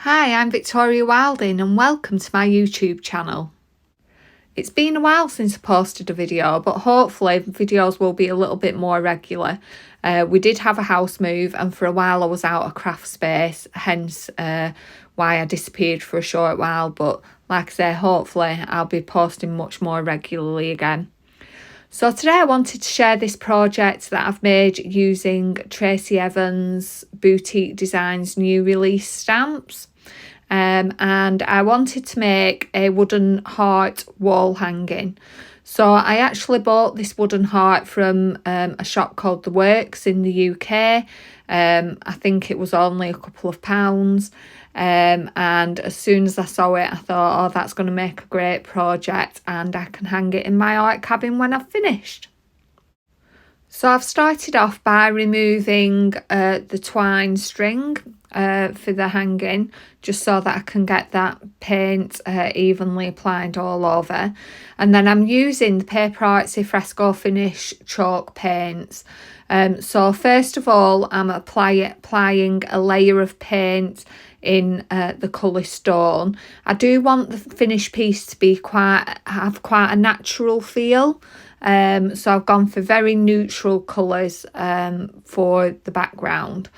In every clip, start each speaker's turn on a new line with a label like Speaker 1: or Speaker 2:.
Speaker 1: Hi, I'm Victoria Wilding and welcome to my YouTube channel. It's been a while since I posted a video, but hopefully videos will be a little bit more regular. We did have a house move and for a while I was out of craft space, hence why I disappeared for a short while, but like I say, hopefully I'll be posting much more regularly again. So today I wanted to share this project that I've made using Tracy Evans Boutique Designs new release stamps. And I wanted to make a wooden heart wall hanging. So I actually bought this wooden heart from a shop called The Works in the UK. I think it was only a couple of pounds. And as soon as I saw it, I thought, oh, that's going to make a great project and I can hang it in my art cabin when I've finished. So I've started off by removing the twine string for the hanging, just so that I can get that paint evenly applied all over. And then I'm using the PaperArtsy Fresco finish chalk paints. So first of all, I'm applying a layer of paint in the colour stone. I do want the finished piece to be have quite a natural feel. So I've gone for very neutral colours for the background.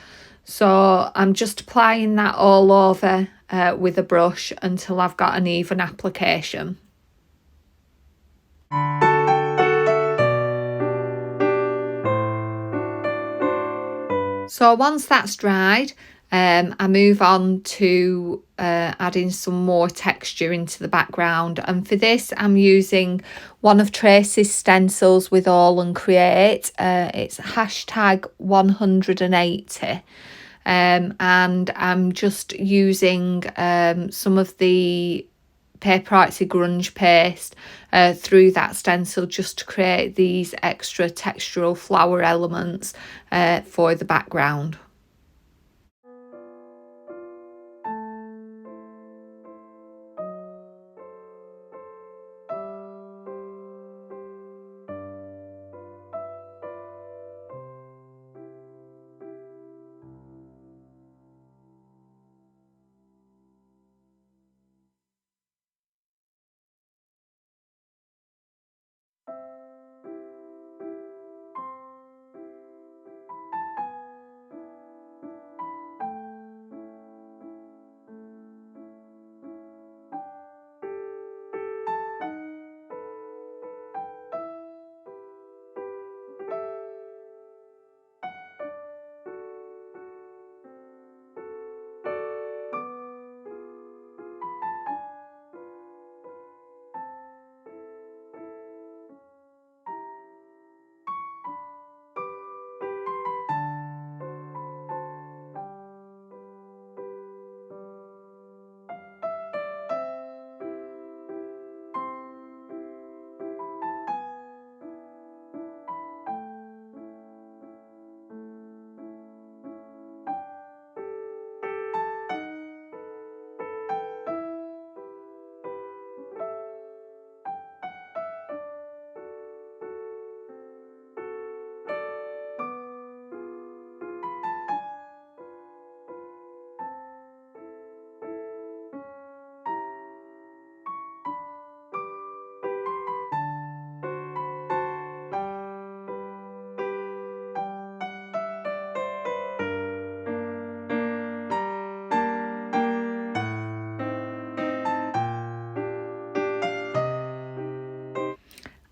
Speaker 1: So I'm just applying that all over with a brush until I've got an even application. So once that's dried, I move on to adding some more texture into the background, and for this I'm using one of Tracy's stencils with All and Create. It's #180, and I'm just using some of the PaperArtsy grunge paste through that stencil just to create these extra textural flower elements for the background.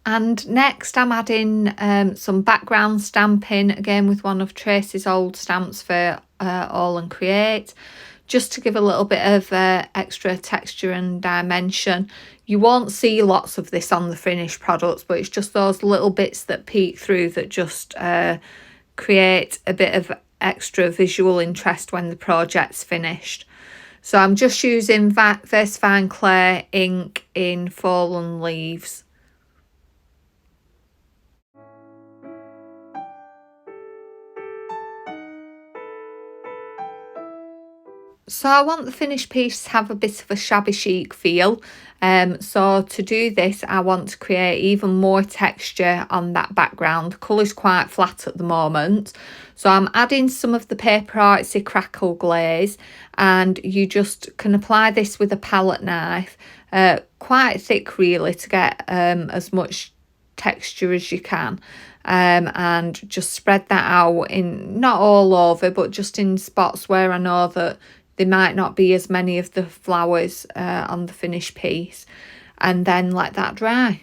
Speaker 1: And next I'm adding some background stamping, again with one of Tracy's old stamps for All and Create, just to give a little bit of extra texture and dimension. You won't see lots of this on the finished products, but it's just those little bits that peek through that just create a bit of extra visual interest when the project's finished. So I'm just using Versafine Clay ink in Fallen Leaves. So I want the finished piece to have a bit of a shabby chic feel. So to do this, I want to create even more texture on that background. The colour's quite flat at the moment. So I'm adding some of the PaperArtsy Crackle glaze, and you just can apply this with a palette knife, quite thick really, to get as much texture as you can. And just spread that out in, not all over, but just in spots where I know that there might not be as many of the flowers on the finished piece, and then let that dry.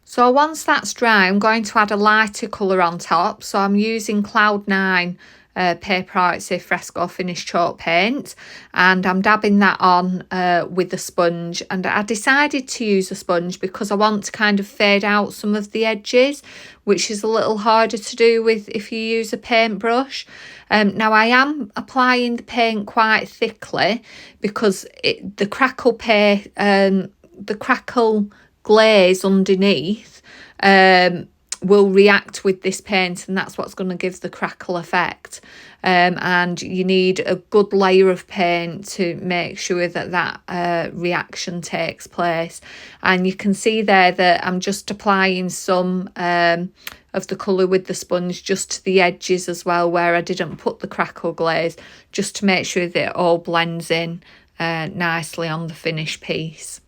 Speaker 1: So once that's dry, I'm going to add a lighter colour on top. So I'm using Cloud 9 PaperArtsy Fresco Finish Chalk Paint, and I'm dabbing that on with a sponge. And I decided to use a sponge because I want to kind of fade out some of the edges, which is a little harder to do with if you use a paintbrush. Now I am applying the paint quite thickly because the Crackle glaze underneath will react with this paint, and that's what's going to give the crackle effect. And you need a good layer of paint to make sure that that reaction takes place. And you can see there that I'm just applying some of the colour with the sponge just to the edges as well, where I didn't put the crackle glaze, just to make sure that it all blends in nicely on the finished piece.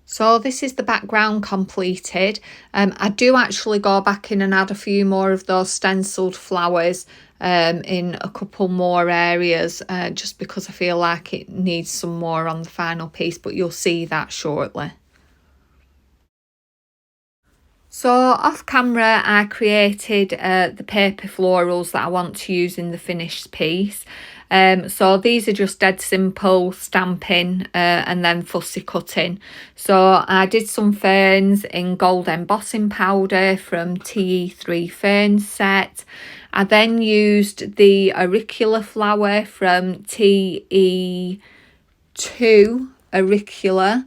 Speaker 1: So this is the background completed. I do actually go back in and add a few more of those stenciled flowers in a couple more areas, just because I feel like it needs some more on the final piece, but you'll see that shortly. So off camera, I created the paper florals that I want to use in the finished piece. So these are just dead simple stamping and then fussy cutting. So I did some ferns in gold embossing powder from TE3 Fern set. I then used the auricula flower from TE2 Auricula.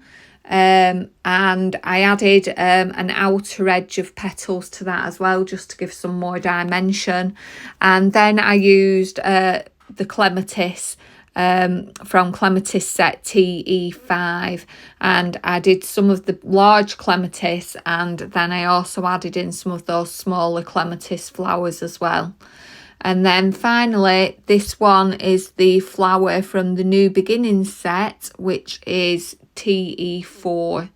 Speaker 1: And I added an outer edge of petals to that as well, just to give some more dimension. And then I used the Clematis from Clematis set TE5, and I did some of the large Clematis, and then I also added in some of those smaller Clematis flowers as well. And then finally, this one is the flower from the New Beginnings set, which is TE4.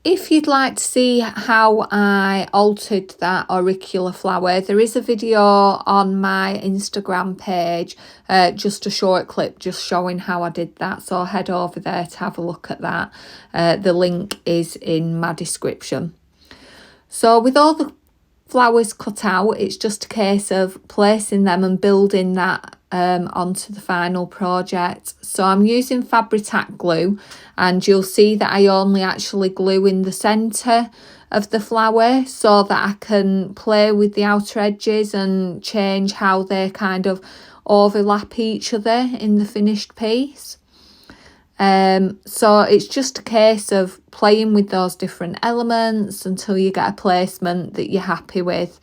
Speaker 1: If you'd like to see how I altered that auricula flower, there is a video on my Instagram page, just a short clip just showing how I did that. So head over there to have a look at that. The link is in my description. So with all the flowers cut out, it's just a case of placing them and building that onto the final project. So I'm using Fabri-Tac glue, and you'll see that I only actually glue in the centre of the flower so that I can play with the outer edges and change how they kind of overlap each other in the finished piece. So it's just a case of playing with those different elements until you get a placement that you're happy with.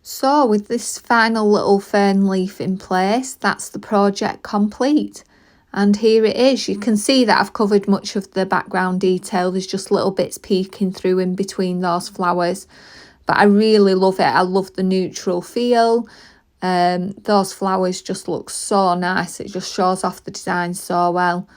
Speaker 1: So with this final little fern leaf in place, that's the project complete. And here it is. You can see that I've covered much of the background detail. There's just little bits peeking through in between those flowers. But I really love it. I love the neutral feel. Those flowers just look so nice. It just shows off the design so well.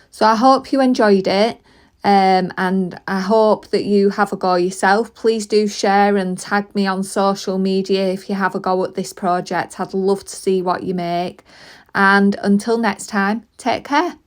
Speaker 1: So I hope you enjoyed it. And I hope that you have a go yourself. Please do share and tag me on social media if you have a go at this project. I'd love to see what you make. And until next time, take care.